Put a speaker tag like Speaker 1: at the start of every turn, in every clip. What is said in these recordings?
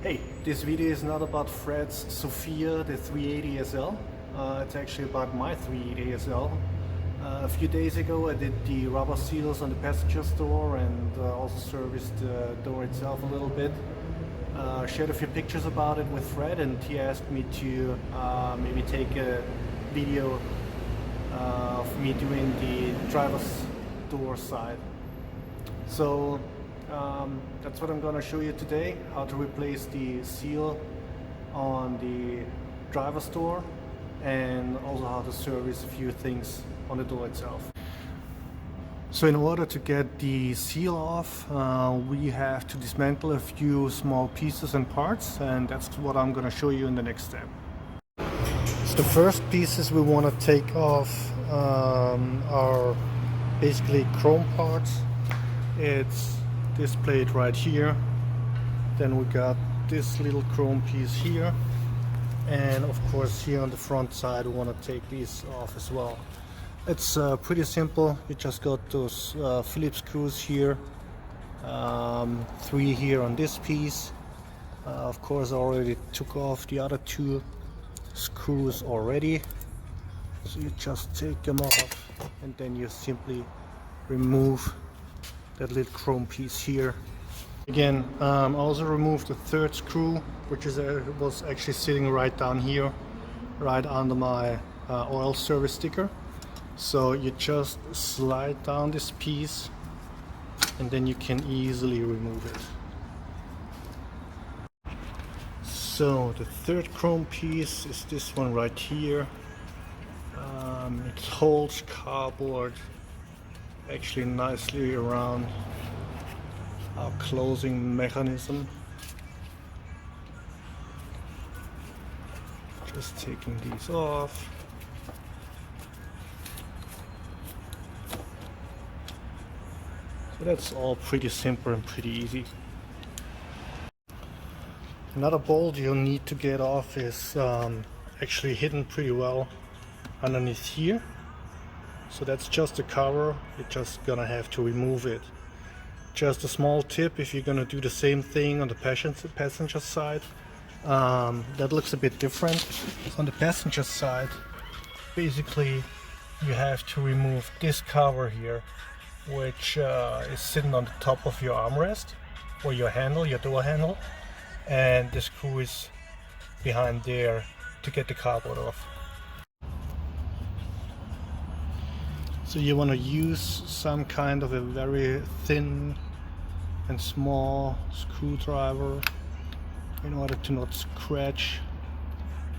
Speaker 1: Hey, this video is not about Fred's Sophia, the 380 SL. It's actually about my 380 SL. A few days ago I did the rubber seals on the passenger door and also serviced the door itself a little bit. Shared a few pictures about it with Fred, and he asked me to maybe take a video of me doing the driver's door side. So that's what I'm going to show you today, how to replace the seal on the driver's door and also how to service a few things on the door itself. So in order to get the seal off, we have to dismantle a few small pieces and parts, and that's what I'm going to show you in the next step. So the first pieces we want to take off are basically chrome parts. It's this plate right here, then we got this little chrome piece here, and of course here on the front side we want to take these off as well. It's pretty simple. You just got those Phillips screws here, 3 here on this piece. Of course I already took off the other 2 screws already, so you just take them off and then you simply remove that little chrome piece here. Again, I also removed the 3rd screw, which was actually sitting right down here, right under my oil service sticker. So you just slide down this piece and then you can easily remove it. So the 3rd chrome piece is this one right here. It holds cardboard actually nicely around our closing mechanism. Just taking these off. So that's all pretty simple and pretty easy. Another bolt you'll need to get off is actually hidden pretty well underneath here. So that's just a cover, you're just gonna have to remove it. Just a small tip, if you're gonna do the same thing on the passenger side, that looks a bit different. So on the passenger side, basically you have to remove this cover here, which is sitting on the top of your armrest or your handle, your door handle, and the screw is behind there to get the cardboard off. So you want to use some kind of a very thin and small screwdriver in order to not scratch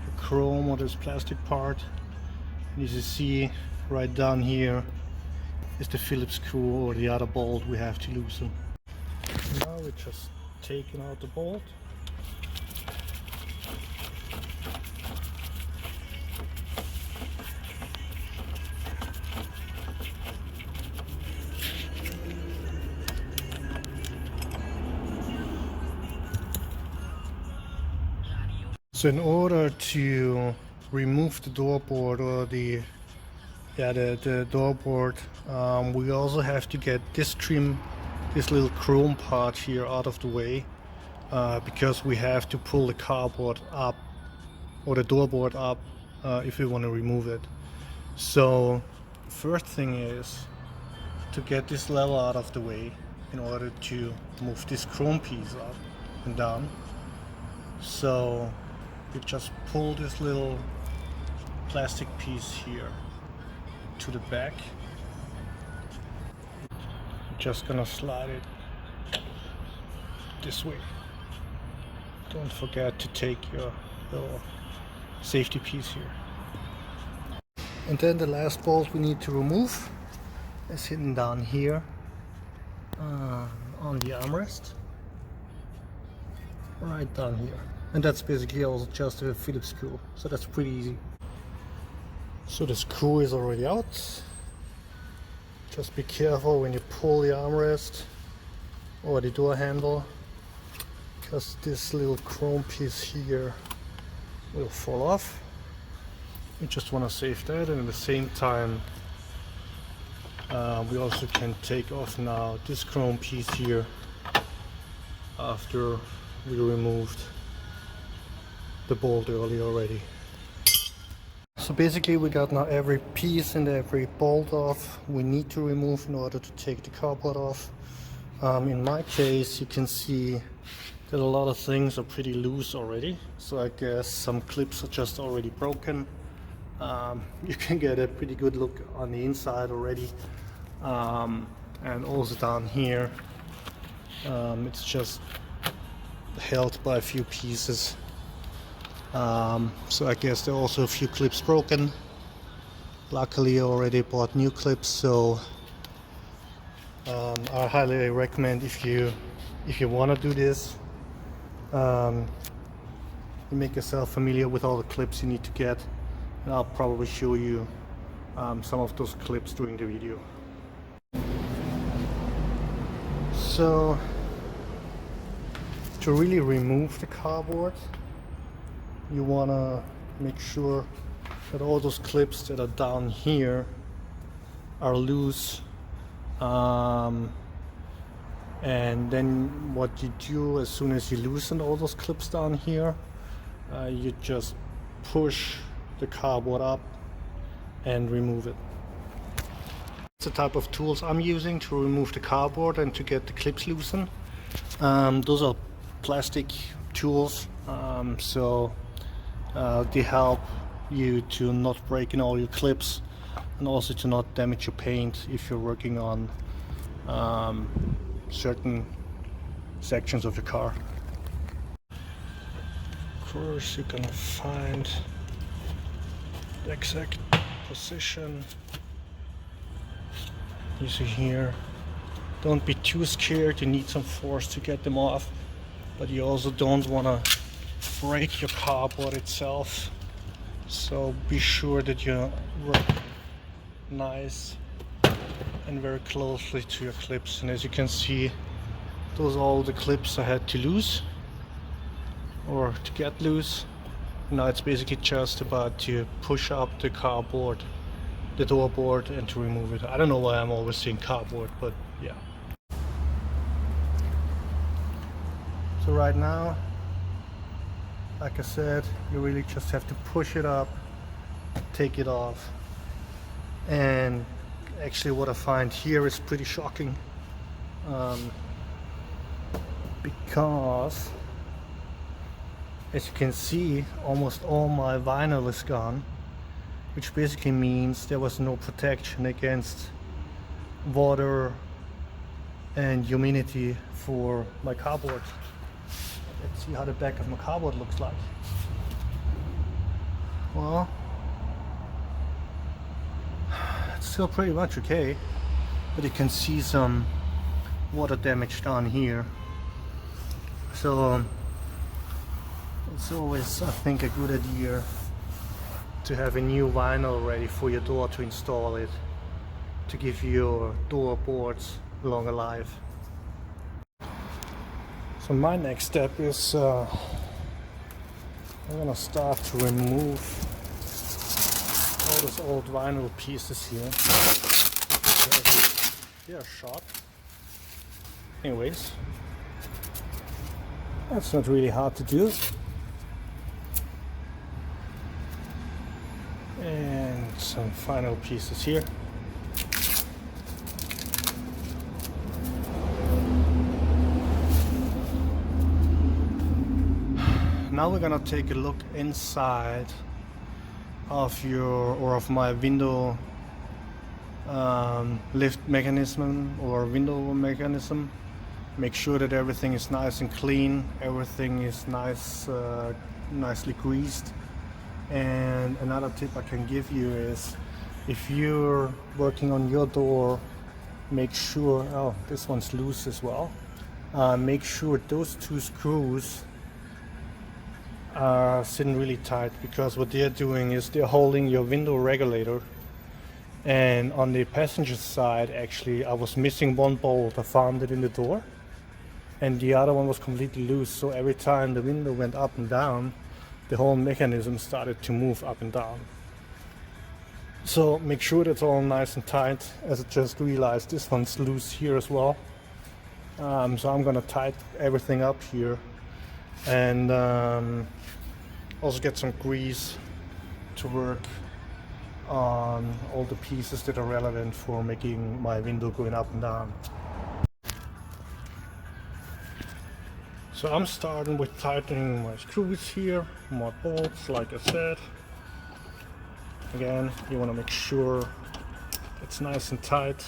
Speaker 1: the chrome or this plastic part. And as you see right down here is the Phillips screw or the other bolt we have to loosen. Now we're just taking out the bolt. So in order to remove the doorboard or the doorboard, we also have to get this trim, this little chrome part here out of the way, because we have to pull the cardboard up or the doorboard up if we want to remove it. So first thing is to get this level out of the way in order to move this chrome piece up and down. So you just pull this little plastic piece here to the back. You're just gonna slide it this way. Don't forget to take your little safety piece here. And then the last bolt we need to remove is hidden down here on the armrest, right down here. And that's basically also just a Phillips screw, so that's pretty easy. So the screw is already out. Just be careful when you pull the armrest or the door handle, because this little chrome piece here will fall off. You just want to save that, and at the same time we also can take off now this chrome piece here after we removed the bolt earlier already. So basically we got now every piece and every bolt off we need to remove in order to take the cardboard off. In my case, you can see that a lot of things are pretty loose already, so I guess some clips are just already broken. You can get a pretty good look on the inside already, and also down here it's just held by a few pieces. So I guess there are also a few clips broken. Luckily I already bought new clips, so I highly recommend if you want to do this, you make yourself familiar with all the clips you need to get, and I'll probably show you some of those clips during the video. So to really remove the cardboard, you want to make sure that all those clips that are down here are loose, and then what you do as soon as you loosen all those clips down here, you just push the cardboard up and remove it. It's the type of tools I'm using to remove the cardboard and to get the clips loosened. Those are plastic tools, so they help you to not break in all your clips and also to not damage your paint if you're working on certain sections of your car. Of course, you're gonna find the exact position. You see here, don't be too scared, you need some force to get them off, but you also don't want to break your cardboard itself, so be sure that you work nice and very closely to your clips. And as you can see, those are all the clips I had to lose or to get loose. Now it's basically just about to push up the cardboard, the door board, and to remove it. I don't know why I'm always saying cardboard, but yeah. So right now, like I said, you really just have to push it up, take it off. And actually what I find here is pretty shocking, because as you can see, almost all my vinyl is gone, which basically means there was no protection against water and humidity for my cardboard. Let's see how the back of my cardboard looks like. Well, it's still pretty much okay, but you can see some water damage down here. So it's always, I think, a good idea to have a new vinyl ready for your door to install it, to give your door boards a longer life. So my next step is I'm gonna start to remove all those old vinyl pieces here. They are sharp. Anyways, that's not really hard to do. And some final pieces here. Now we're gonna take a look inside of of my window lift mechanism or window mechanism. Make sure that everything is nice and clean, everything is nicely greased. And another tip I can give you is, if you're working on your door, make sure, oh, this one's loose as well, make sure those two screws are sitting really tight, because what they're doing is they're holding your window regulator. And on the passenger side, actually, I was missing one bolt. I found it in the door, and the other one was completely loose, so every time the window went up and down, the whole mechanism started to move up and down. So make sure that's all nice and tight. As I just realized, this one's loose here as well. So I'm gonna tighten everything up here and also get some grease to work on all the pieces that are relevant for making my window going up and down. So I'm starting with tightening my screws here, my bolts, like I said. Again, you want to make sure it's nice and tight.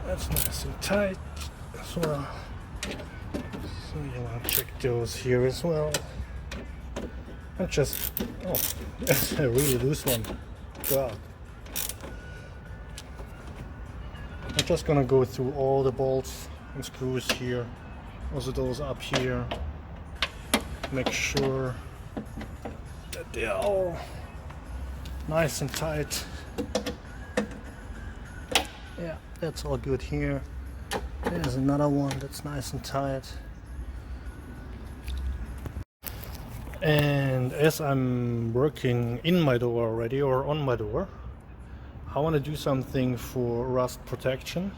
Speaker 1: That's nice and tight as well. So you want to check those here as well. And just, oh, that's a really loose one. God. I'm just gonna go through all the bolts and screws here, also those up here. Make sure that they are all nice and tight. Yeah, that's all good here. There's another one that's nice and tight. And as I'm working in my door already or on my door, I want to do something for rust protection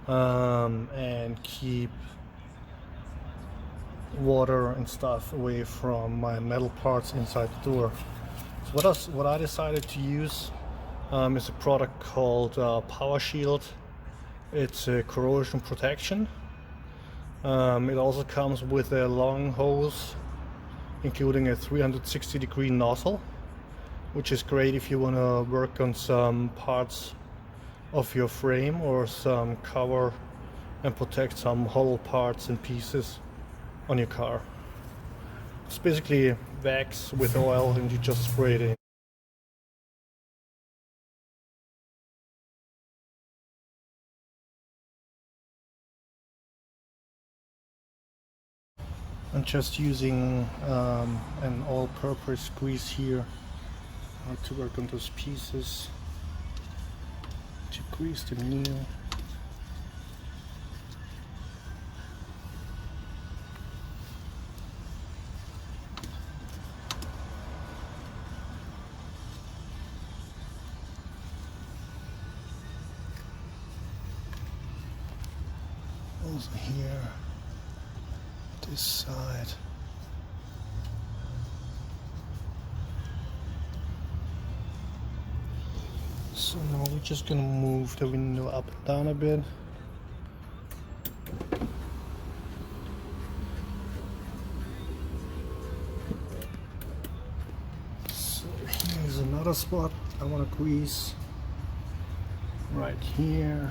Speaker 1: and keep water and stuff away from my metal parts inside the door. So what I decided to use is a product called Power Shield. It's a corrosion protection. It also comes with a long hose, including a 360-degree nozzle, which is great if you want to work on some parts of your frame or some cover and protect some hollow parts and pieces on your car. It's basically wax with oil and you just spray it in. I'm just using an all-purpose grease here to work on those pieces, to grease the nail. Also here, this side. So now we're just gonna move the window up and down a bit. So here's another spot I want to grease, right here.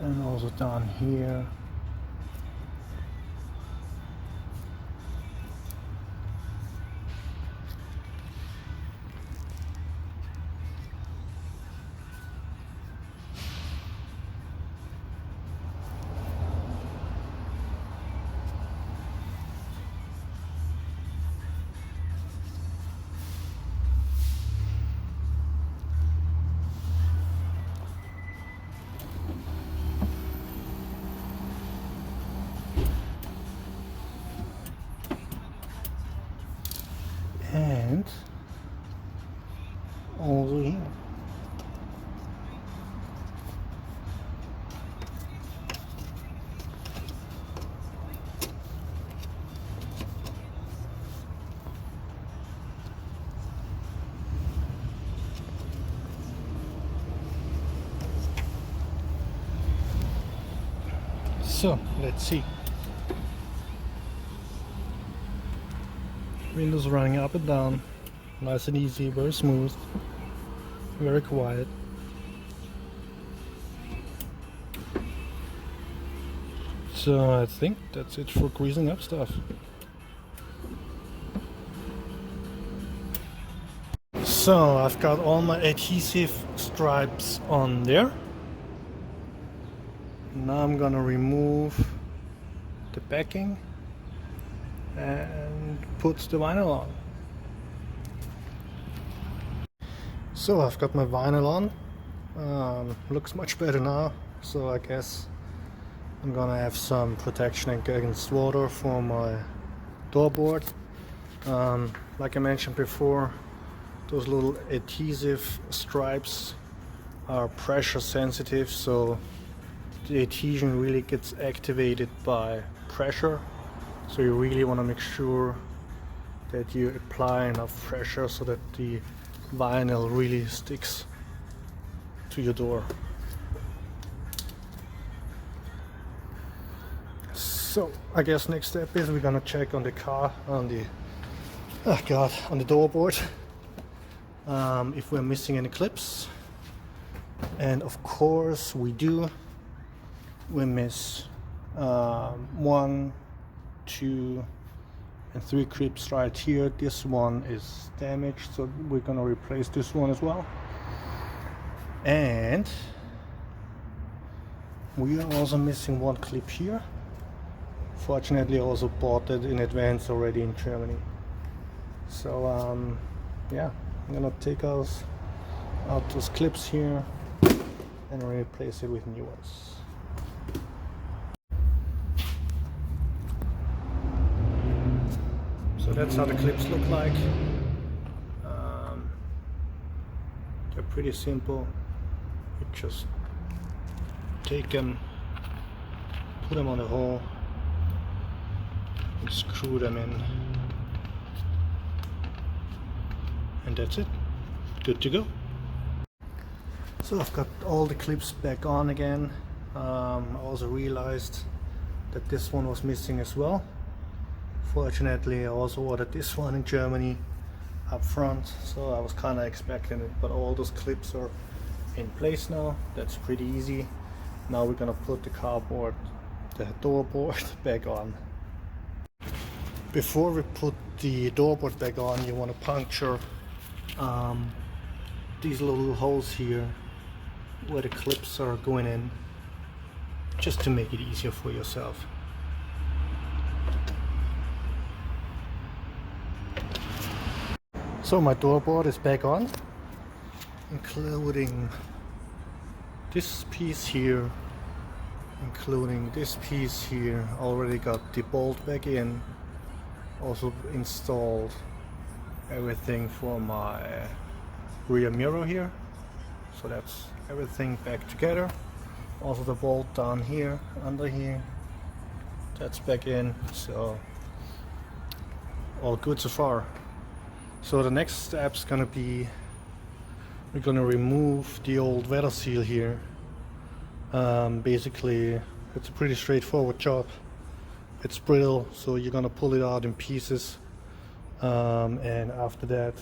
Speaker 1: And also down here. And also here. So let's see. Windows running up and down, nice and easy, very smooth, very quiet. So I think that's it for greasing up stuff. So I've got all my adhesive stripes on there. Now I'm gonna remove the backing and put the vinyl on. So I've got my vinyl on, Looks much better now, so I guess I'm gonna have some protection against water for my door board. Like I mentioned before, those little adhesive stripes are pressure sensitive, so the adhesion really gets activated by pressure. So you really want to make sure that you apply enough pressure so that the vinyl really sticks to your door. So I guess next step is we're gonna check on the car, on the on the door board, if we're missing any clips. And of course we do. We miss 1, 2 and 3 clips right here. This one is damaged, so we're gonna replace this one as well. And we are also missing 1 clip here. Fortunately, I also bought it in advance already in Germany. So yeah, I'm gonna take out those clips here and replace it with new ones. So that's how the clips look like. They're pretty simple. You just take them, put them on the hole, and screw them in, and that's it. Good to go. So I've got all the clips back on again. I also realized that this one was missing as well. Fortunately, I also ordered this one in Germany up front, so I was kind of expecting it, but all those clips are in place now. That's pretty easy. Now we're gonna put the door board back on. Before we put the door board back on, you want to puncture these little holes here where the clips are going in, just to make it easier for yourself. So my door board is back on, including this piece here, including this piece here. Already got the bolt back in. Also installed everything for my rear mirror here, so that's everything back together. Also the bolt down here, under here, that's back in, so all good so far. So the next step's gonna be, we're gonna remove the old weather seal here. Basically it's a pretty straightforward job. It's brittle, so you're gonna pull it out in pieces, and after that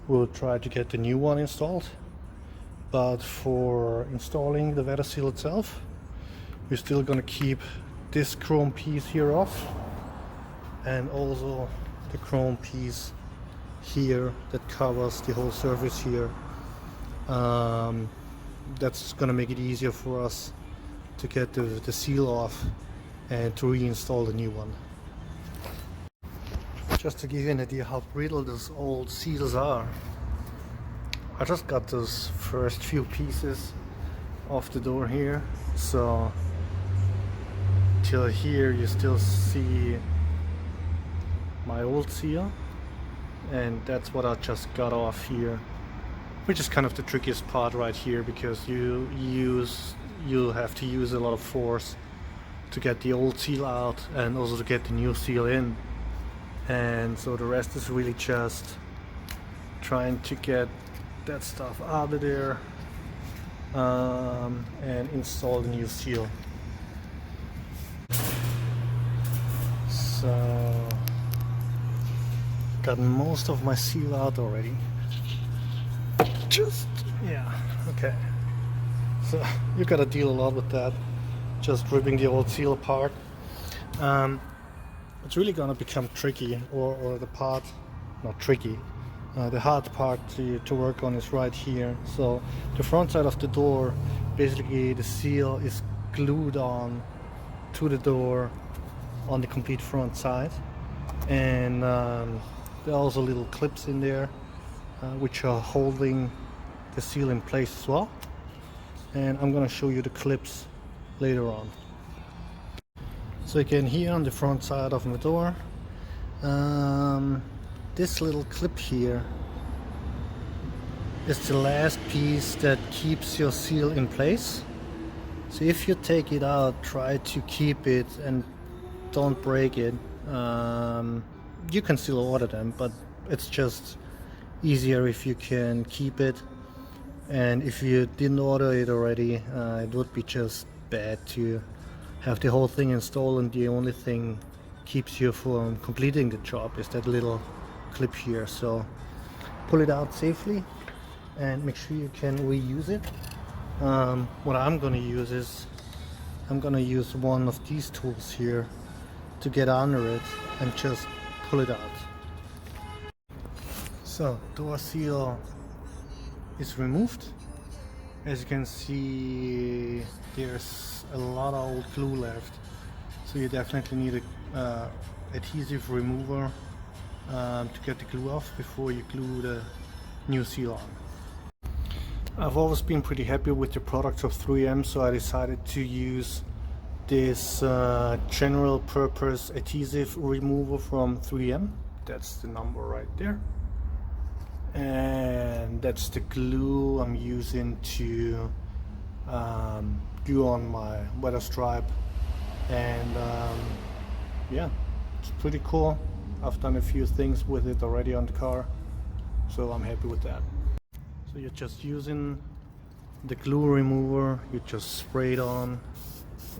Speaker 1: we'll try to get the new one installed. But for installing the weather seal itself, we're still gonna keep this chrome piece here off, and also the chrome piece here that covers the whole surface here. That's gonna make it easier for us to get the seal off and to reinstall the new one. Just to give you an idea how brittle those old seals are, I just got those first few pieces off the door here, so till here you still see my old seal, and that's what I just got off here, which is kind of the trickiest part right here, because you have to use a lot of force to get the old seal out and also to get the new seal in, and so the rest is really just trying to get that stuff out of there and install the new seal. So got most of my seal out already. Okay, so you gotta deal a lot with that, just ripping the old seal apart. It's really gonna become tricky, or the part, not tricky, the hard part to work on is right here. So the front side of the door, basically the seal is glued on to the door on the complete front side, and there are also little clips in there which are holding the seal in place as well. and I'm gonna show you the clips later on. So again, here on the front side of my door, this little clip here is the last piece that keeps your seal in place. So if you take it out, try to keep it and don't break it. You can still order them, but it's just easier if you can keep it. And if you didn't order it already, it would be just bad to have the whole thing installed and the only thing keeps you from completing the job is that little clip here. So pull it out safely and make sure you can reuse it. What I'm gonna use is I'm gonna use one of these tools here to get under it and just pull it out. So door seal is removed. As you can see, there's a lot of old glue left, so you definitely need a adhesive remover to get the glue off before you glue the new seal on. I've always been pretty happy with the products of 3M, so I decided to use this general purpose adhesive remover from 3M. That's the number right there. And that's the glue I'm using to glue on my weather stripe. And yeah, it's pretty cool. I've done a few things with it already on the car, so I'm happy with that. So you're just using the glue remover, you just spray it on,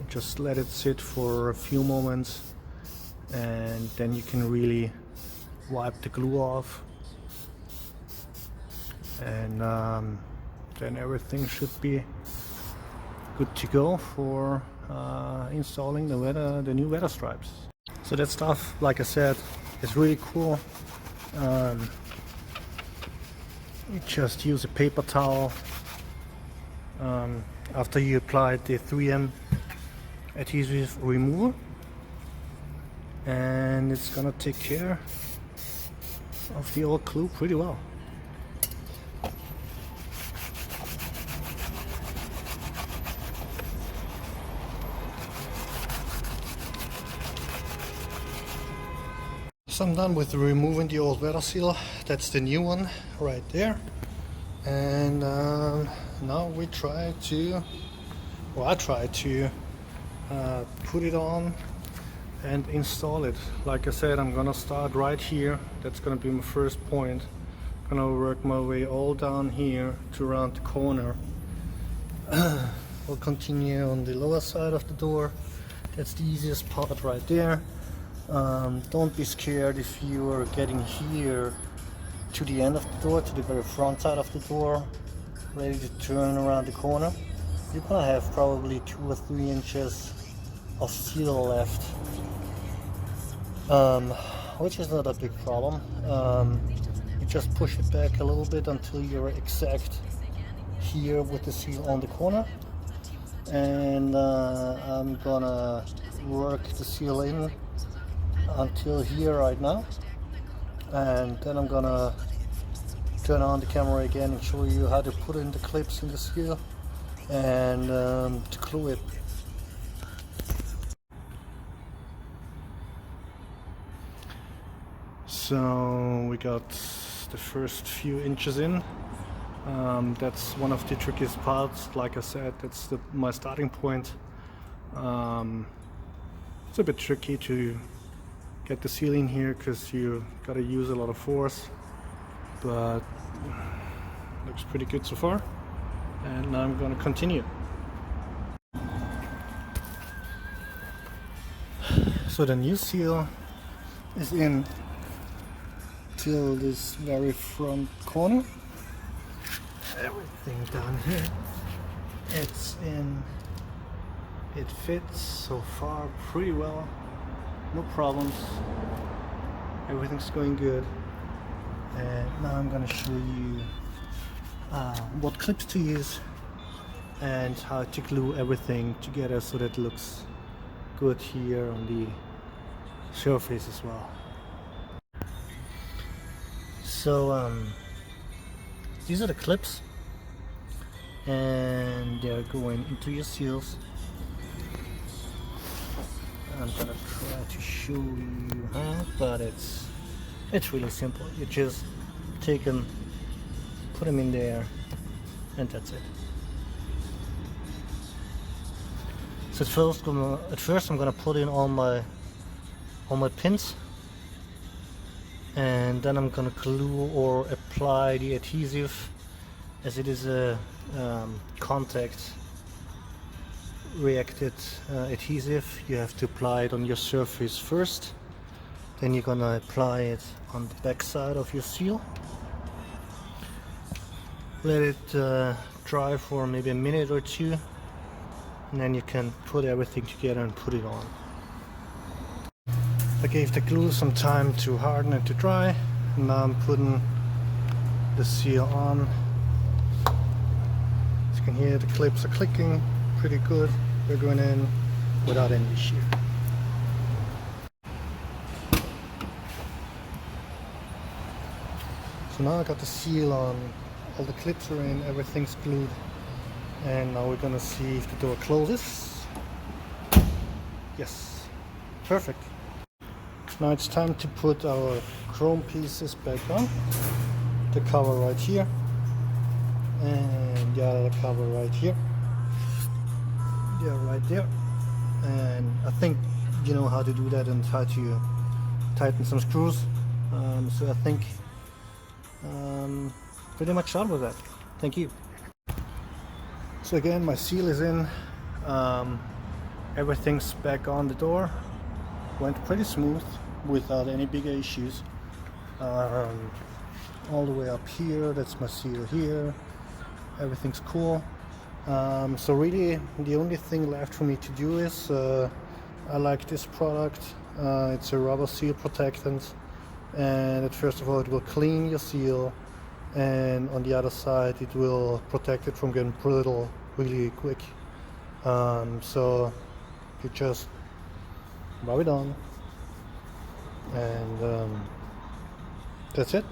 Speaker 1: just let it sit for a few moments, and then you can really wipe the glue off, and then everything should be good to go for installing the new weather stripes. So that stuff, like I said, is really cool. You just use a paper towel after you apply the 3M adhesive remover, and it's gonna take care of the old glue pretty well. So I'm done with removing the old weather seal. That's the new one right there. And now we try to, well, I try to put it on and install it. Like I said, I'm gonna start right here. That's gonna be my first point. I'm gonna work my way all down here to around the corner. We'll continue on the lower side of the door. That's the easiest part right there. Don't be scared if you are getting here to the end of the door, to the very front side of the door, ready to turn around the corner. You're gonna have probably 2 or 3 inches of seal left, which is not a big problem. You just push it back a little bit until you're exact here with the seal on the corner, and I'm gonna work the seal in until here right now, and then I'm gonna turn on the camera again and show you how to put in the clips in the seal and to glue it. So we got the first few inches in. That's one of the trickiest parts. Like I said, that's my starting point. It's a bit tricky to get the seal in here because you gotta use a lot of force, but looks pretty good so far, and now I'm gonna continue. So the new seal is in till this very front corner. Everything down here, it's in. It fits so far pretty well. No problems, everything's going good. And now I'm gonna show you what clips to use and how to glue everything together so that it looks good here on the surface as well. So these are the clips. and they're going into your seals. I'm gonna try to show you how, but it's really simple. You just take them, put them in there, and that's it. So at first I'm gonna put in all my pins, and then I'm gonna glue or apply the adhesive, as it is a contact reacted adhesive. You have to apply it on your surface first, then you're gonna apply it on the back side of your seal, let it dry for maybe a minute or two, and then you can put everything together and put it on. I gave the glue some time to harden and to dry, and now I'm putting the seal on. As you can hear, the clips are clicking pretty good. They're going in without any issue. So now I got the seal on, all the clips are in, everything's glued, and now we're gonna see if the door closes. Yes, perfect. Now it's time to put our chrome pieces back on. The cover right here, and the other cover right here. Yeah, right there. And I think you know how to do that and how to tighten some screws. So I think pretty much done with that. Thank you. So again, my seal is in. Everything's back on the door. Went pretty smooth without any bigger issues. All the way up here, that's my seal here. Everything's cool. So really the only thing left for me to do is I like this product. It's a rubber seal protectant, and first of all it will clean your seal, and on the other side it will protect it from getting brittle really quick. So you just rub it on, and that's it.